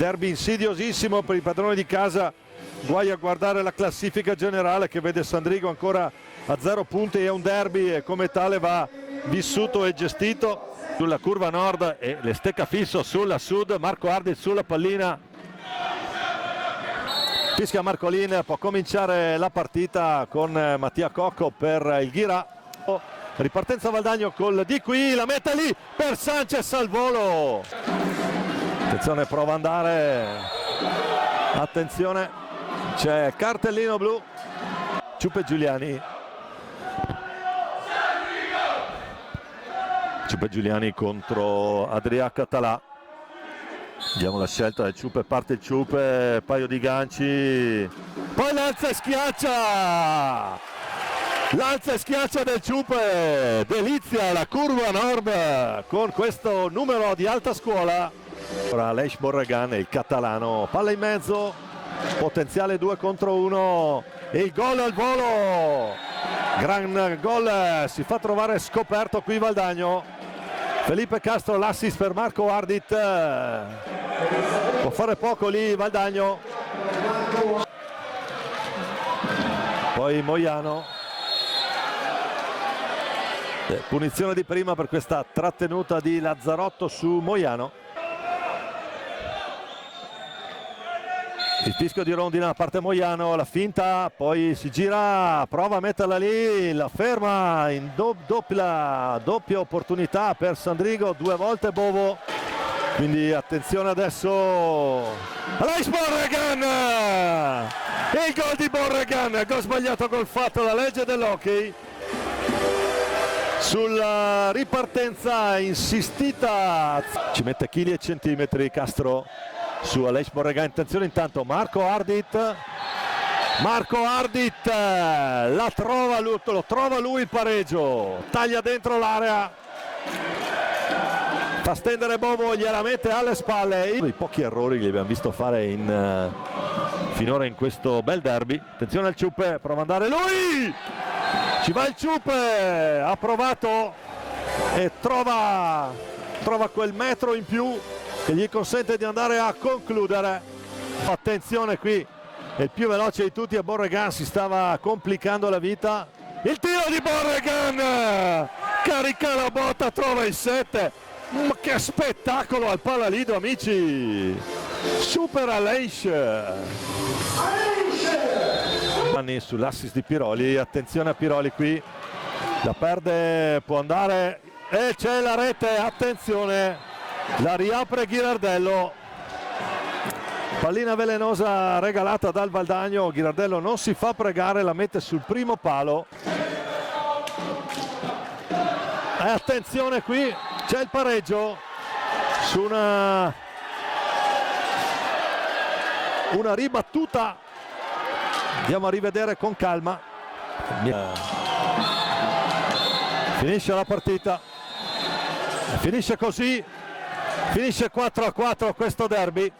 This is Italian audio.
derby insidiosissimo per i padroni di casa. Guai a guardare la classifica generale che vede Sandrigo ancora a 0 punti, è un derby e come tale va vissuto e gestito. Sulla curva nord e le stecca fisso sulla sud, Marco Ardit sulla pallina, fischia Marcolin, può cominciare la partita con Mattia Cocco per il Ghira. Ripartenza Valdagno col di qui, la mette lì per Sanchez al volo. Attenzione, prova ad andare, attenzione, c'è cartellino blu. Ciupe Giuliani. Ciupe Giuliani contro Adria Català. Vediamo la scelta del Ciupe, parte il Ciupe, paio di ganci, poi l'alza e schiaccia! L'alza e schiaccia del Ciupe, delizia la curva nord con questo numero di alta scuola. Ora Aleix Borregan, il catalano, palla in mezzo, potenziale 2 contro 1 e il gol al volo. Gran gol, si fa trovare scoperto qui Valdagno. Felipe Castro, l'assist per Marco Ardit, può fare poco lì Valdagno. Poi Moiano, punizione di prima per questa trattenuta di Lazzarotto su Moiano. Il fischio di rondine da parte Moiano, la finta, poi si gira, prova a metterla lì, la ferma in doppia opportunità per Sandrigo, 2 volte Bovo, quindi attenzione adesso, Aleix Borregan, il gol di Borregan, gol sbagliato, gol fatto, la legge dell'hockey. Sulla ripartenza insistita, ci mette chili e centimetri Castro su Aleix Borregan. Attenzione intanto Marco Ardit, la trova, lo trova lui il pareggio, taglia dentro l'area, fa stendere Bovo, gliela mette alle spalle. I pochi errori li abbiamo visto fare finora in questo bel derby. Attenzione al Ciupe, prova ad andare lui, ci va il Ciupe, ha provato e trova quel metro in più che gli consente di andare a concludere. Attenzione, qui è il più veloce di tutti, a Borregan si stava complicando la vita. Il tiro di Borregan, carica la botta, trova il 7, ma che spettacolo al Palalido amici, super Aleix sull'assist di Piroli. Attenzione a Piroli qui, la perde, può andare e c'è la rete, attenzione, la riapre Ghirardello, pallina velenosa regalata dal Valdagno. Ghirardello non si fa pregare, la mette sul primo palo e attenzione, qui c'è il pareggio su una ribattuta. Andiamo a rivedere con calma. Finisce la partita, finisce così, finisce 4-4 questo derby.